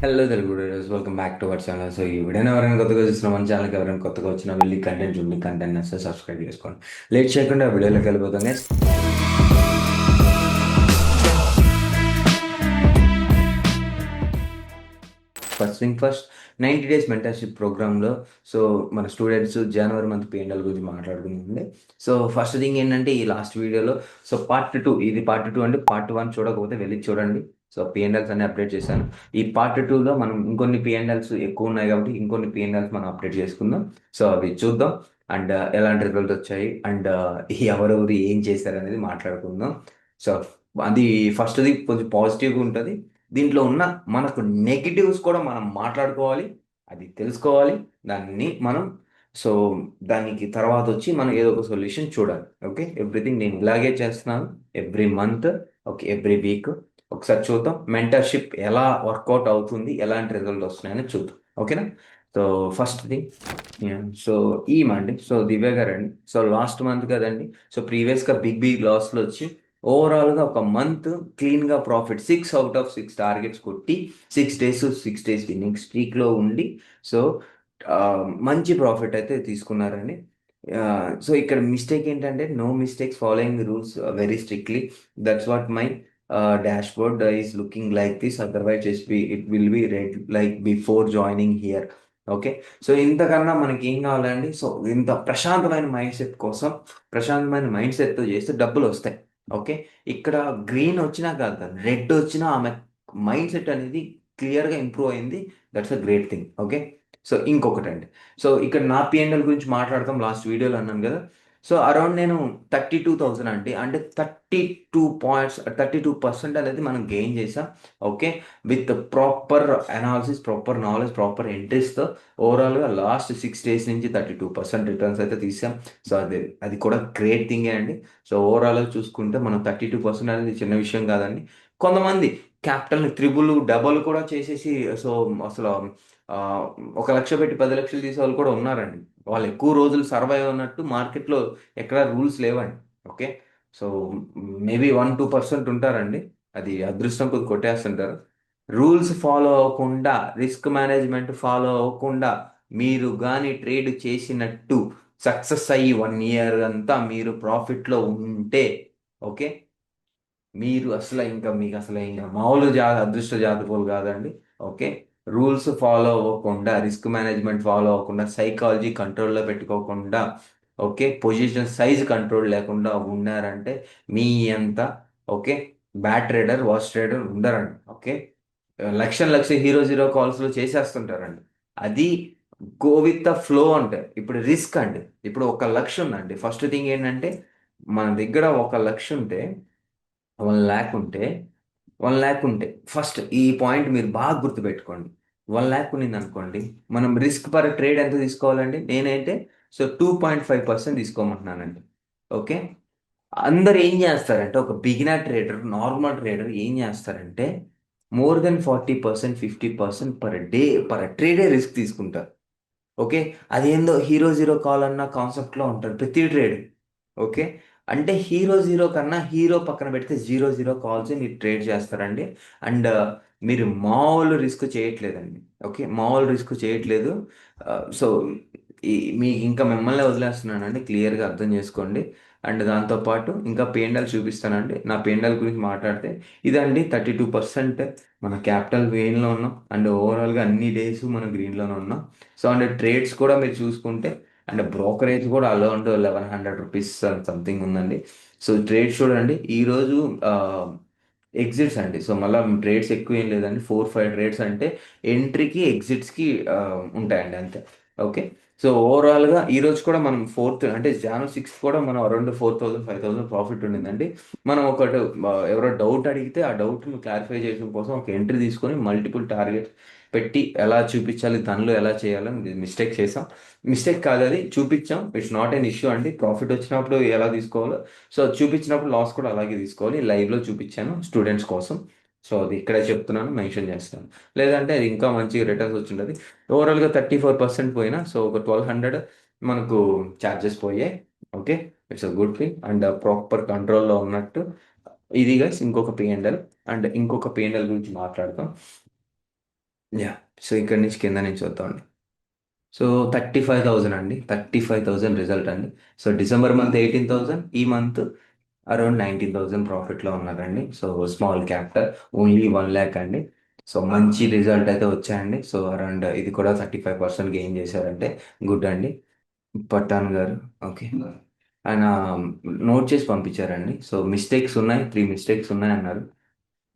Hello Telugu welcome back to our channel. So ఈ వీడియోని ఎవరైనా కొత్తగా చూసిన మన ఛానల్కి ఎవరైనా కొత్తగా వచ్చినా వెళ్ళి కంటెంట్ ఉంది, కంటెంట్ నచ్చితే సబ్స్క్రైబ్ చేసుకోండి. లేట్ చేయకుండా వీడియోలోకి వెళ్ళిపోతాం guys. First thing first, 90 days mentorship ప్రోగ్రామ్లో సో మన స్టూడెంట్స్ జనవరి మంత్ పిఎన్ఎల్ గురించి మాట్లాడుకుంటుంది. సో ఫస్ట్ థింగ్ ఏంటంటే ఈ లాస్ట్ వీడియోలో సో పార్ట్ 2, ఇది పార్ట్ 2 అంటే పార్ట్ 1 చూడకపోతే వెళ్ళి చూడండి. సో పిఎన్ఎల్స్ అన్ని అప్డేట్ చేశాను. ఈ పార్ట్ 2లో మనం ఇంకొన్ని పిఎన్ఎల్స్ ఎక్కువ ఉన్నాయి కాబట్టి ఇంకొన్ని పిఎన్ఎల్స్ మనం అప్డేట్ చేసుకుందాం. సో అవి చూద్దాం అండ్ ఎలాంటి రిజల్ట్ వచ్చాయి అండ్ ఎవరెవరు ఏం చేశారు అనేది మాట్లాడుకుందాం. సో అది ఫస్ట్ది కొంచెం పాజిటివ్గా ఉంటుంది. దీంట్లో ఉన్న మనకు నెగిటివ్స్ కూడా మనం మాట్లాడుకోవాలి, అది తెలుసుకోవాలి. దాన్ని మనం సో దానికి తర్వాత వచ్చి మనం ఏదో ఒక సొల్యూషన్ చూడాలి. ఓకే, ఎవ్రీథింగ్ నేను ఇలాగే చేస్తున్నాను every month. Okay, every week ఒకసారి చూద్దాం మెంటర్షిప్ ఎలా వర్కౌట్ అవుతుంది, ఎలాంటి రిజల్ట్ వస్తున్నాయని చూద్దాం. ఓకేనా? సో ఫస్ట్ థింగ్, సో ఈ మండి సో దివ్య గారు అండి. సో లాస్ట్ మంత్ కదండి. సో ప్రీవియస్గా బిగ్ బిగ్ లాస్లో వచ్చి ఓవరాల్గా ఒక మంత్ క్లీన్గా ప్రాఫిట్ 6 out of 6 టార్గెట్స్ కొట్టి 6 days విన్నింగ్ స్ట్రీక్లో ఉండి సో మంచి ప్రాఫిట్ అయితే తీసుకున్నారండి. సో ఇక్కడ మిస్టేక్ ఏంటంటే no mistakes, following rules very strictly. That's what my dashboard is looking like this. Otherwise it will be red like before joining here. Okay, so ఇంతకన్నా మనకి ఏం కావాలండి? సో ఇంత ప్రశాంతమైన మైండ్ సెట్ కోసం, ప్రశాంతమైన మైండ్ సెట్తో చేస్తే డబ్బులు వస్తాయి. ఓకే, ఇక్కడ గ్రీన్ వచ్చినా కాదు, రెడ్ వచ్చినా ఆమె మైండ్ సెట్ అనేది క్లియర్గా ఇంప్రూవ్ అయింది. That's a great thing. Okay, so ఇంకొకటండి. సో ఇక్కడ నా పిఎన్ఎల్ గురించి మాట్లాడతాం. లాస్ట్ వీడియోలో అన్నాను కదా. సో అరౌండ్ నేను 32,000 అండి, అంటే 32 పాయింట్స్, 32% అనేది మనం గెయిన్ చేసాం. Okay, with proper analysis, proper knowledge, proper ఎంట్రీస్తో ఓవరాల్గా లాస్ట్ 6 days నుంచి 32% రిటర్న్స్ అయితే తీసాం. సో అది కూడా గ్రేట్ థింగే అండి. సో ఓవరాల్గా చూసుకుంటే మనం 32% అనేది చిన్న విషయం కాదండి. కొంతమంది క్యాపిటల్ని త్రిబుల్ డబల్ కూడా చేసేసి సో అసలు ఆ, 1 లక్ష పెట్టి 10 లక్షలు తీసే వాళ్ళు కూడా ఉన్నారండి. వాళ్ళు ఎక్కువ రోజులు సర్వైవ్ అన్నట్టు మార్కెట్లో ఎక్కడ రూల్స్ లేవండి. ఓకే, సో మేబీ 1-2% ఉంటారండి. అది అదృష్టం కొద్ది కొట్టేస్తుంటారు. రూల్స్ ఫాలో అవ్వకుండా, రిస్క్ మేనేజ్మెంట్ ఫాలో అవ్వకుండా మీరు కానీ ట్రేడ్ చేసినట్టు సక్సెస్ అయ్యి 1 year అంతా మీరు ప్రాఫిట్లో ఉంటే ఓకే, మీరు అసలు ఇంకా మీకు అసలు ఇంకా మామూలు అదృష్ట జాతకులు కాదండి. ఓకే, రూల్స్ ఫాలో అవ్వకుండా, రిస్క్ మేనేజ్మెంట్ ఫాలో అవ్వకుండా, సైకాలజీ కంట్రోల్లో పెట్టుకోకుండా, ఓకే, పొజిషన్ సైజ్ కంట్రోల్ లేకుండా ఉన్నారంటే మీ అంత okay bat trader, watch trader ఉండరండి. ఓకే, లక్ష హీరో జీరో కాల్స్లో చేసేస్తుంటారండి. అది గో విత్ ద ఫ్లో అంటే ఇప్పుడు రిస్క్ అండి. ఇప్పుడు 1 లక్ష ఉందండి. ఫస్ట్ థింగ్ ఏంటంటే మన దగ్గర 1 లక్ష ఉంటే, 1 lakh ఉంటే, 1 lakh ఉంటే ఫస్ట్ ఈ పాయింట్ మీరు బాగా గుర్తుపెట్టుకోండి. 1 lakh ఉన్నింది అనుకోండి, మనం రిస్క్ పర్ ట్రేడ్ ఎంత తీసుకోవాలండి? నేనైతే సో 2.5% తీసుకోమంటున్నానండి. ఓకే, అందరు ఏం చేస్తారంటే ఒక బిగినర్ ట్రేడర్, నార్మల్ ట్రేడర్ ఏం చేస్తారంటే మోర్ దెన్ 40%, 50% పర్ ట్రేడే రిస్క్ తీసుకుంటారు. ఓకే, అదేందో హీరో జీరో కాల్ అన్న కాన్సెప్ట్లో ఉంటారు ప్రతి ట్రేడ్. ఓకే, అంటే హీరో జీరో కన్నా హీరో పక్కన పెడితే జీరో జీరో కాల్స్ మీరు ట్రేడ్ చేస్తారండి. అండ్ మీరు మామూలు రిస్క్ చేయట్లేదండి. ఓకే, మామూలు రిస్క్ చేయట్లేదు. సో ఈ మీకు ఇంకా మిమ్మల్ని వదిలేస్తున్నానండి, క్లియర్గా అర్థం చేసుకోండి. అండ్ దాంతోపాటు ఇంకా పేండల్ చూపిస్తానండి. నా పేండల్ గురించి మాట్లాడితే ఇదండి 32% మన క్యాపిటల్ గెయిన్లో ఉన్నాం. అండ్ ఓవరాల్గా అన్ని డేస్ మనం గ్రీన్లోనే ఉన్నాం. సో అండ్ ట్రేడ్స్ కూడా మీరు చూసుకుంటే అండ్ బ్రోకరేజ్ కూడా అరౌండ్ 1100 రూపీస్ సంథింగ్ ఉందండి. సో ట్రేడ్స్ చూడండి ఈరోజు ఎగ్జిట్స్ అండి. సో మళ్ళీ ట్రేడ్స్ ఎక్కువ ఏం లేదండి, 4-5 ట్రేడ్స్ అంటే ఎంట్రీకి ఎగ్జిట్స్కి ఉంటాయండి అంతే. ఓకే, సో ఓవరాల్గా ఈరోజు కూడా మనం ఫోర్త్ అంటే Jan 6 కూడా మనం అరౌండ్ 4,000-5,000 ప్రాఫిట్ ఉండిందండి. మనం ఒకటి ఎవరో డౌట్ అడిగితే ఆ డౌట్ని క్లారిఫై చేయడం కోసం ఒక ఎంట్రీ తీసుకొని మల్టిపుల్ టార్గెట్ పెట్టి ఎలా చూపించాలి, దానిలో ఎలా చేయాలని మిస్టేక్ చేసాం. మిస్టేక్ కాదు, అది చూపించాం. ఇట్స్ నాట్ ఎన్ ఇష్యూ అండి. ప్రాఫిట్ వచ్చినప్పుడు ఎలా తీసుకోవాలో సో అది చూపించినప్పుడు లాస్ కూడా అలాగే తీసుకోవాలి. లైవ్లో చూపించాను స్టూడెంట్స్ కోసం. సో అది ఇక్కడే చెప్తున్నాను, మెన్షన్ చేస్తాను. లేదంటే అది ఇంకా మంచి రిటర్న్స్ వచ్చిండదు. ఓవరాల్గా 34% పోయినా సో ఒక 1,200 మనకు ఛార్జెస్ పోయాయి. Okay, it's a good thing and proper కంట్రోల్లో ఉన్నట్టు. ఇది గైస్ ఇంకొక పిఎన్ఎల్. అండ్ ఇంకొక పిఎన్ఎల్ గురించి మాట్లాడతాం. యా. సో ఇక్కడ నుంచి కింద నుంచి వద్దామండి. సో 35,000 అండి, 35,000 రిజల్ట్ అండి. సో డిసెంబర్ మంత్ 18,000, ఈ మంత్ అరౌండ్ 19,000 ప్రాఫిట్లో ఉన్నారండి. So small capital, only 1 lakh అండి. సో మంచి రిజల్ట్ అయితే వచ్చాయండి. సో అరౌండ్ ఇది కూడా 35% గెయిన్ చేశారంటే గుడ్ అండి. పట్టాన్ గారు. ఓకే. ఆయన నోట్ చేసి పంపించారండి. సో మిస్టేక్స్ ఉన్నాయి, 3 మిస్టేక్స్ ఉన్నాయి అన్నారు.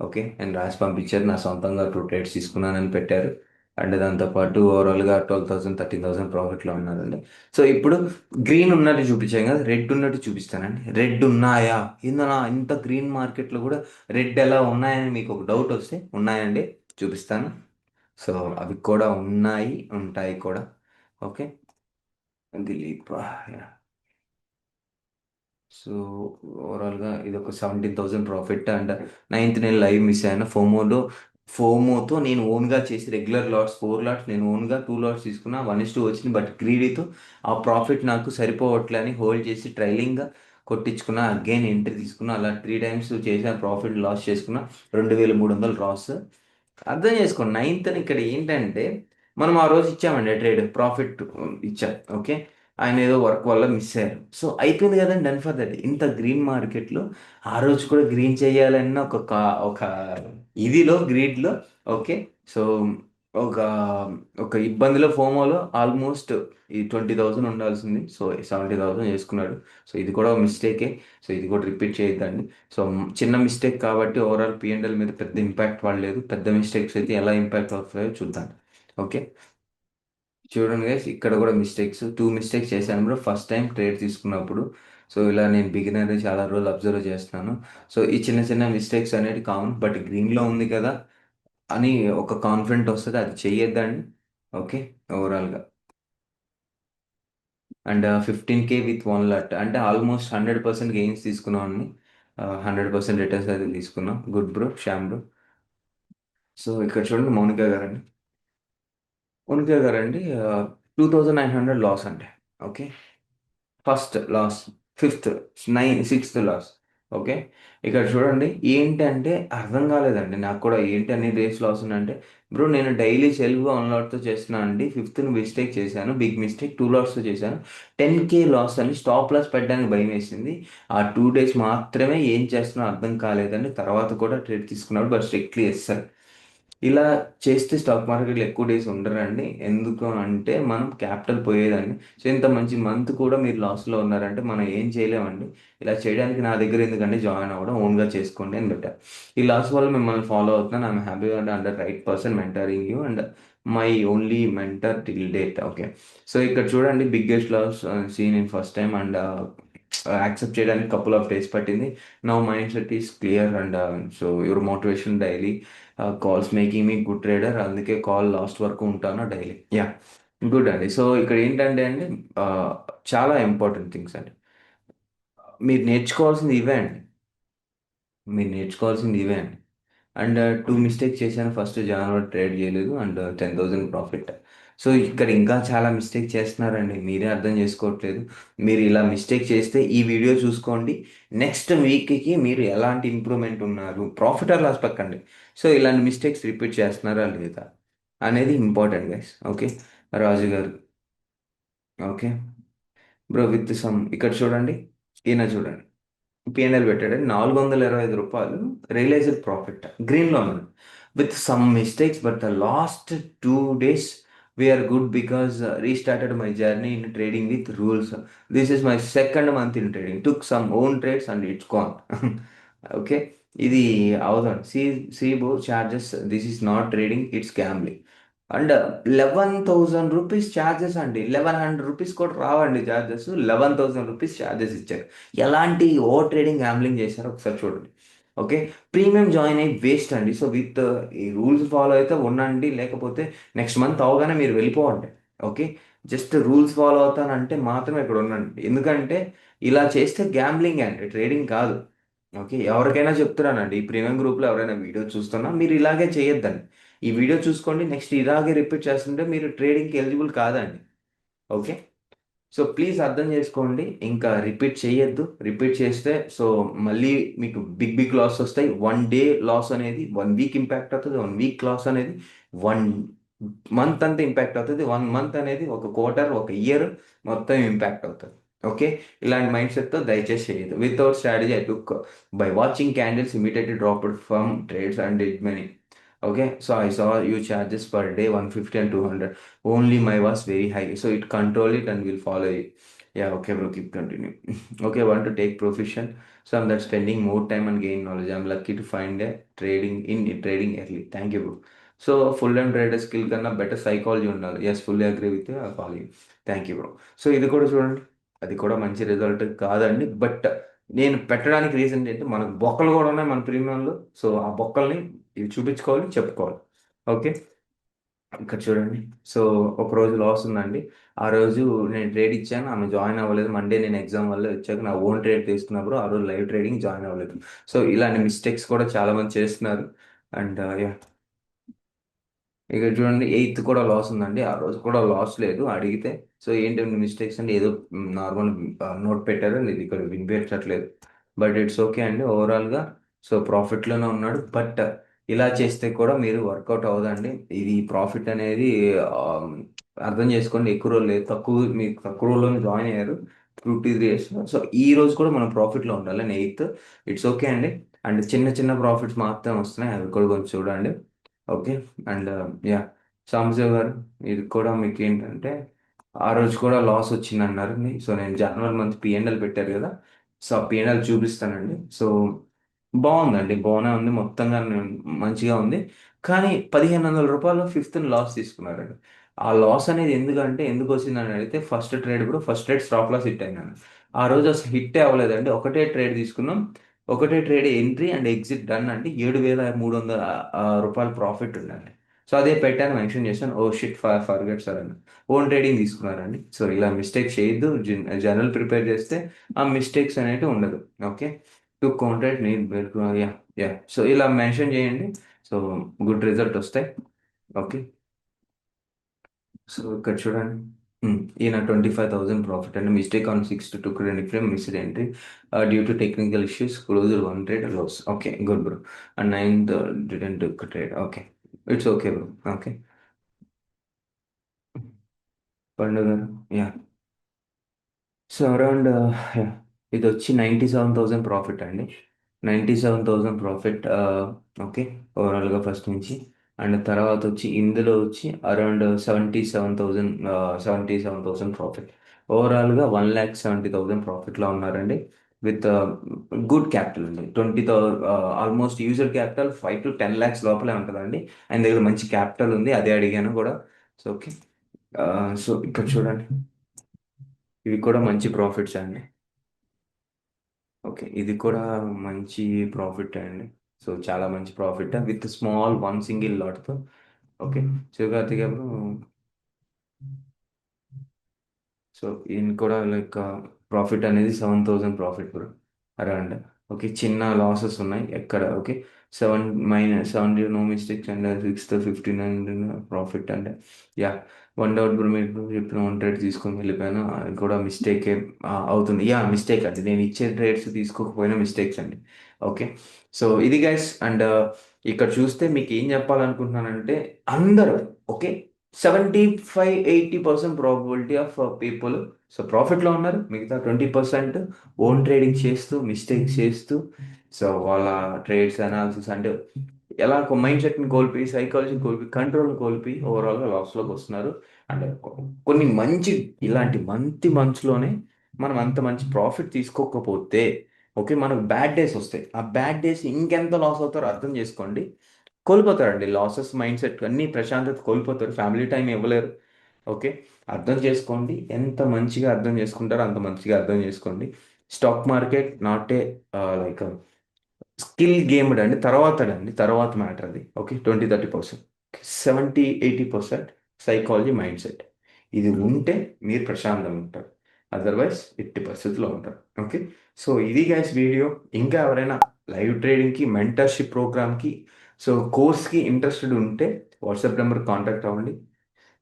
ఓకే. నేను రాసి పంపించారు, నా సొంతంగా 2 ట్రేడ్స్ తీసుకున్నానని పెట్టారు. అండ్ దాంతోపాటు ఓవరాల్గా 12,000 13,000 ప్రాఫిట్లో ఉన్నారండి. సో ఇప్పుడు గ్రీన్ ఉన్నట్టు చూపించాను కదా, రెడ్ ఉన్నట్టు చూపిస్తానండి. రెడ్ ఉన్నాయా, ఇందులో ఇంత గ్రీన్ మార్కెట్లో కూడా రెడ్ ఎలా ఉన్నాయని మీకు ఒక డౌట్ వస్తే ఉన్నాయండి, చూపిస్తాను. సో అవి కూడా ఉన్నాయి, ఉంటాయి కూడా. ఓకే. దిలీప్. సో ఓవరాల్గా ఇది ఒక 17,000 ప్రాఫిట్. అండ్ నైన్త్ నేను లైవ్ మిస్ అయ్యాను ఫోమోతో నేను ఓన్గా చేసి రెగ్యులర్ లాట్స్ 4 లాట్స్ నేను ఓన్గా 2 లాట్స్ తీసుకున్నా, 1:2 వచ్చింది. బట్ గ్రీడీతో ఆ ప్రాఫిట్ నాకు సరిపోవట్లే అని హోల్డ్ చేసి ట్రైలింగ్గా కొట్టించుకున్నా, అగైన్ ఎంట్రీ తీసుకున్నా. అలా 3 టైమ్స్ చేసిన, ప్రాఫిట్ లాస్ చేసుకున్నా, 2,300 లాస్. అర్థం చేసుకోండి, నైన్త్ ఇక్కడ ఏంటంటే మనం ఆ రోజు ఇచ్చామండి ట్రేడ్, ప్రాఫిట్ ఇచ్చాం. ఓకే. ఆయన ఏదో వర్క్ వల్ల మిస్ అయ్యారు. సో అయిపోయింది కదండి, డన్ ఫర్ దట్. ఇంత గ్రీన్ మార్కెట్లో ఆ రోజు కూడా గ్రీన్ చేయాలన్న ఒక ఇదిలో గ్రీడ్లో. ఓకే. సో ఒక ఒక ఇబ్బందిలో, ఫోమోలో ఆల్మోస్ట్ ఈ 20,000 ఉండాల్సింది. సో 70,000 చేసుకున్నాడు. సో ఇది కూడా మిస్టేకే. సో ఇది కూడా రిపీట్ చేయొద్దండి. సో చిన్న మిస్టేక్ కాబట్టి ఓవరాల్ పిఎన్ఎల్ మీద పెద్ద ఇంపాక్ట్ పడలేదు. పెద్ద మిస్టేక్స్ అయితే ఎలా ఇంపాక్ట్ అవుతాయో చూద్దాం. ఓకే. చూడండి గైస్, ఇక్కడ కూడా టూ మిస్టేక్స్ చేశాను బ్రో, ఫస్ట్ టైం ట్రేడ్ తీసుకున్నప్పుడు. సో ఇలా నేను బిగినర్ చాలా రోజులు అబ్జర్వ్ చేస్తున్నాను. సో ఈ చిన్న చిన్న మిస్టేక్స్ అనేది కామన్, బట్ గ్రీన్లో ఉంది కదా అని ఒక కాన్ఫిడెంట్ వస్తుంది, అది చెయ్యొద్దండి. ఓకే. ఓవరాల్గా అండ్ 15K విత్ 1 లాట్ అంటే ఆల్మోస్ట్ 100% గెయిన్స్ తీసుకున్నాం. 100% రిటర్న్స్ అయితే తీసుకున్నాం. Good bro, Shyam bro. So ఇక్కడ చూడండి, మౌనిక గారండి 2,900 లాస్ అండి. Okay. First loss, fifth, sixth loss. Okay. ఇక్కడ చూడండి ఏంటంటే అర్థం కాలేదండి నాకు కూడా, ఏంటి అన్ని డేస్ లాస్ ఉన్నాయంటే, బ్రో నేను డైలీ సెల్ఫ్గా 1 లాట్తో చేస్తున్నాను అండి. ఫిఫ్త్ మిస్టేక్ చేశాను, బిగ్ మిస్టేక్, 2 లాట్స్తో చేశాను. 10K లాస్ అని స్టాప్ లాస్ పెట్టడానికి భయం వేసింది. ఆ 2 డేస్ మాత్రమే ఏం చేస్తున్నా అర్థం కాలేదండి. తర్వాత కూడా ట్రేడ్ తీసుకున్నాడు, బట్ స్ట్రిక్ట్లీ ఎస్ సార్. ఇలా చేస్తే స్టాక్ మార్కెట్లో ఎక్కువ డేస్ ఉండరండి. ఎందుకు అంటే మనం క్యాపిటల్ పోయేదండి. సో ఇంత మంచి మంత్ కూడా మీరు లాస్లో ఉన్నారంటే మనం ఏం చేయలేమండి. ఇలా చేయడానికి నా దగ్గర ఎందుకంటే జాయిన్ అవ్వడం, ఓన్గా చేసుకోండి అని పెట్టారు. ఈ లాస్ వల్ల మిమ్మల్ని ఫాలో అవుతున్నాను. I'm happy and under right person mentoring you and my only mentor till date. Okay. So ఇక్కడ చూడండి, biggest loss seen in first time and accept చేయడానికి కపుల్ ఆఫ్ డేస్ పట్టింది. Now mindset is clear and so your motivation daily calls making me good trader. అందుకే call last వరకు ఉంటాను daily. Yeah. Good అండి. So ఇక్కడ ఏంటంటే అండి, ఆ, చాలా ఇంపార్టెంట్ థింగ్స్ అండి. మీరు నేర్చుకోవాల్సింది ఇవే అండి. మీరు నేర్చుకోవాల్సింది ఇవే అండి. అండ్ 2 మిస్టేక్స్ చేశాను, ఫస్ట్ జనవరి ట్రేడ్ చేయలేదు అండ్ 10,000 ప్రాఫిట్. సో ఇక్కడ ఇంకా చాలా మిస్టేక్ చేస్తున్నారండి, మీరే అర్థం చేసుకోవట్లేదు. మీరు ఇలా మిస్టేక్ చేస్తే ఈ వీడియో చూసుకోండి, నెక్స్ట్ వీక్కి మీరు ఎలాంటి ఇంప్రూవ్మెంట్ ఉన్నారు, ప్రాఫిట్ ఆర్ లాస్ పక్కండి. సో ఇలాంటి మిస్టేక్స్ రిపీట్ చేస్తున్నారా లేదా అనేది ఇంపార్టెంట్ గైస్. ఓకే. రాజు గారు. ఓకే. బ్రో విత్ సమ్ ఇక్కడ చూడండి, ఈయన చూడండి, పిఎన్ఎల్ పెట్టాడు 425 రూపాయలు రియలైజ్డ్ ప్రాఫిట్, గ్రీన్లో ఉన్నాడు with some mistakes. But the last 2 days we're good because restarted my journey in trading with rules. This is my second month in trading, took some own trades and it's con. Okay. ఇది అవదండి. సిబో charges, this is not trading, it's gambling. And 11,000 rupees charges అండి. 1,100 rupees కూడా రావండి charges, 11,000 rupees charges ఇచ్చారు. ఎలాంటి over trading gambling చేశారో ఒకసారి చూడండి. ఓకే. ప్రీమియం జాయిన్ అయ్యి వేస్ట్ అండి. సో విత్ ఈ రూల్స్ ఫాలో అయితే ఉండండి, లేకపోతే నెక్స్ట్ మంత్ అవగానే మీరు వెళ్ళిపోవండి. ఓకే. జస్ట్ రూల్స్ ఫాలో అవుతానంటే మాత్రమే ఇక్కడ ఉండండి, ఎందుకంటే ఇలా చేస్తే గ్యాంబ్లింగ్ అండి, ట్రేడింగ్ కాదు. ఓకే. ఎవరికైనా చెప్తున్నానండి, ఈ ప్రీమియం గ్రూప్లో ఎవరైనా వీడియో చూస్తున్నా మీరు ఇలాగే చేయొద్దండి. ఈ వీడియో చూసుకోండి, నెక్స్ట్ ఇలాగే రిపీట్ చేస్తుంటే మీరు ట్రేడింగ్కి ఎలిజిబుల్ కాదండి. ఓకే. సో ప్లీజ్ అర్థం చేసుకోండి, ఇంకా రిపీట్ చేయొద్దు. రిపీట్ చేస్తే సో మళ్ళీ మీకు బిగ్ బిగ్ లాస్ వస్తాయి. 1 డే లాస్ అనేది 1 వీక్ ఇంపాక్ట్ అవుతుంది, 1 వీక్ లాస్ అనేది వన్ మంత్ అంతా ఇంపాక్ట్ అవుతుంది. 1 మంత్ అనేది ఒక క్వార్టర్, ఒక ఇయర్ మొత్తం ఇంపాక్ట్ అవుతుంది. ఓకే. ఇలాంటి మైండ్ సెట్తో దయచేసి చేయదు. Without strategy I took by watching candles immediately dropped from trades and did money. Okay, so I saw you charges per day 150 and 200. Only my was very high, so it control it and will follow it. Yeah, okay, bro, keep continue. Okay, I want to take profession, so I'm that spending more time and gain knowledge. I'm lucky to find a trading in trading early. Thank you, bro. So full and trader skill కన్నా better psychology ఉండాలి. Yes, fully agree with call you. Thank you, bro. So ఇది కూడా చూడండి, అది కూడా మంచి result కాదండి, but నేను పెట్టడానికి రీజన్ ఏంటంటే మనకు బొక్కలు కూడా ఉన్నాయి మన ప్రీమియంలో. సో ఆ బొక్కల్ని ఇవి చూపించుకోవాలి, చెప్పుకోవాలి. ఓకే, ఇక్కడ చూడండి. సో ఒక రోజు లాస్ ఉందండి. ఆ రోజు నేను ట్రేడ్ ఇచ్చాను, ఆమె జాయిన్ అవ్వలేదు. మండే నేను ఎగ్జామ్ వల్ల వచ్చాక నా ఓన్ ట్రేడ్ తీసుకున్నప్పుడు ఆ రోజు లైవ్ ట్రేడింగ్ జాయిన్ అవ్వలేదు. సో ఇలాంటి మిస్టేక్స్ కూడా చాలా మంది చేస్తున్నారు. అండ్ ఇక చూడండి, ఎయిత్ కూడా లాస్ ఉందండి. ఆ రోజు కూడా లాస్ లేదు అడిగితే. సో ఏంటంటే మిస్టేక్స్ అంటే ఏదో నార్మల్ నోట్ పెట్టారు, ఇది ఇక్కడ వినిపించట్లేదు. బట్ ఇట్స్ ఓకే అండి ఓవరాల్గా. సో ప్రాఫిట్లోనే ఉన్నాడు. బట్ ఇలా చేస్తే కూడా మీరు వర్కౌట్ అవ్వదండి. ఇది ప్రాఫిట్ అనేది ఆ, అర్థం చేసుకోండి. ఎక్కువ రోజులు లేదు, మీకు తక్కువ రోజుల్లో జాయిన్ అయ్యారు 2 3 years. సో ఈ రోజు కూడా మనం ప్రాఫిట్లో ఉండాలి. ఎయిత్ ఇట్స్ ఓకే అండి. అండ్ చిన్న చిన్న ప్రాఫిట్స్ మాత్రమే వస్తున్నాయి, అవి కూడా కొంచెం చూడండి. ఓకే. అండ్ యా, సాంబశివ గారు, ఇది కూడా మీకు ఏంటంటే ఆ రోజు కూడా లాస్ వచ్చింది అన్నారు. సో నేను జనవరి మంత్ పిఎన్ఎల్ పెట్టారు కదా, సో ఆ పిఎన్ఎల్ చూపిస్తానండి. సో బాగుందండి, బాగానే ఉంది మొత్తంగా, మంచిగా ఉంది. కానీ రూ. 1500 ఫిఫ్త్ లాస్ తీసుకున్నారండి. ఆ లాస్ అనేది ఎందుకు వచ్చిందని అడిగితే, first trade stop loss hit అయినాను. ఆ రోజు అసలు హిట్టే అవ్వలేదండి. ఒకటే ట్రేడ్ తీసుకున్నాం, ఒకటే trade entry and exit done అండి. 7300 రూపాయలు ప్రాఫిట్ ఉందండి. సో అదే పెట్టాను, మెన్షన్ చేశాను. ఓ షిట్, ఫర్గెట్ సార్ అని. ఓన్ ట్రేడింగ్ తీసుకున్నారండి. సో ఇలా మిస్టేక్స్ చేయొద్దు. జనరల్ ప్రిపేర్ చేస్తే ఆ మిస్టేక్స్ అనేవి ఉండదు. Okay. To contact need, yeah, yeah. So ఇలా మెన్షన్ చేయండి. సో గుడ్ రిజల్ట్ వస్తాయి. ఓకే. సో ఇక్కడ చూడండి. ఈయన 25,000 profit and mistake on 6 to 2 missed entry due to technical issues, close 1 trade loss. Okay, good, bro. And 9th didn't trade. Okay, it's okay, bro. Okay. పండుగ, yeah. So around ఇది వచ్చి 97,000 profit అండి. 97,000 profit. Okay, ఓవరాల్గా first నుంచి. And తర్వాత వచ్చి ఇందులో వచ్చి అరౌండ్ 77,000 ప్రాఫిట్. ఓవరాల్గా 1,70,000 ప్రాఫిట్లో ఉన్నారండి. విత్ గుడ్ క్యాపిటల్ అండి. Almost user capital 5 to 10 lakhs లోపలే ఉంటుందండి. ఆయన దగ్గర మంచి క్యాపిటల్ ఉంది, అదే అడిగాను కూడా. So okay. సో ఇక్కడ చూడండి, ఇవి కూడా మంచి ప్రాఫిట్స్ అండి. ఓకే, ఇది కూడా మంచి ప్రాఫిట్ అండి. సో చాలా మంచి profit with small one single లాట్తో. ఓకే. శివకార్తిక్ గారు, సో ఈయన కూడా లైక్ ప్రాఫిట్ అనేది 7,000 ప్రాఫిట్ బ్రో అరౌండ్. ఓకే, చిన్న లాసెస్ ఉన్నాయి ఎక్కడ. Okay, 7 - 7 no mistakes and 6 to 15 profit and yeah. Doubt bro, మీరు చెప్పిన 1 ట్రేడ్ తీసుకొని వెళ్ళిపోయాను, అది కూడా మిస్టేక్ అవుతుంది. యా, మిస్టేక్ అండి, నేను ఇచ్చే ట్రేడ్స్ తీసుకోకపోయినా మిస్టేక్స్ అండి. ఓకే. సో ఇది గైస్. అండ్ ఇక్కడ చూస్తే మీకు ఏం చెప్పాలనుకుంటున్నానంటే, అందరూ okay, 75-80% probability of people so ప్రాఫిట్లో ఉన్నారు. మిగతా 20% ఓన్ ట్రేడింగ్ చేస్తూ మిస్టేక్స్ చేస్తూ, సో వాళ్ళ ట్రేడ్స్ అనాలిసిస్ అంటే ఎలా మైండ్ సెట్ని కోల్పోయి, సైకాలజీని కోల్పోయి, కంట్రోల్ని కోల్పోయి ఓవరాల్గా లాస్లోకి వస్తున్నారు. అంటే కొన్ని మంచి ఇలాంటి మంత్స్లోనే మనం అంత మంచి ప్రాఫిట్ తీసుకోకపోతే, ఓకే, మనకు బ్యాడ్ డేస్ వస్తాయి. ఆ బ్యాడ్ డేస్ ఇంకెంత లాస్ అవుతారో అర్థం చేసుకోండి. కోల్పోతారండి, లాసెస్ మైండ్ సెట్ అన్ని ప్రశాంతత కోల్పోతారు, ఫ్యామిలీ టైం ఇవ్వలేరు. ఓకే, అర్థం చేసుకోండి. ఎంత మంచిగా అర్థం చేసుకుంటారో అంత మంచిగా అర్థం చేసుకోండి. Stock market not a like skill game అండి. తర్వాత మ్యాటర్ అది. Okay, 20-30%, 70-80% psychology, mind set. ఇది ఉంటే మీరు ప్రశాంతంగా ఉంటారు, అదర్వైజ్ ఎట్టి పరిస్థితుల్లో ఉంటారు. ఓకే. సో ఇది గైస్ వీడియో. ఇంకా ఎవరైనా లైవ్ ట్రేడింగ్కి, మెంటర్షిప్ ప్రోగ్రామ్కి, సో కోర్స్కి ఇంట్రెస్టెడ్ ఉంటే వాట్సాప్ నెంబర్ కాంటాక్ట్ అవ్వండి.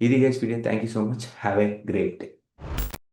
ఇది guys video. Thank you so much. Have a great day.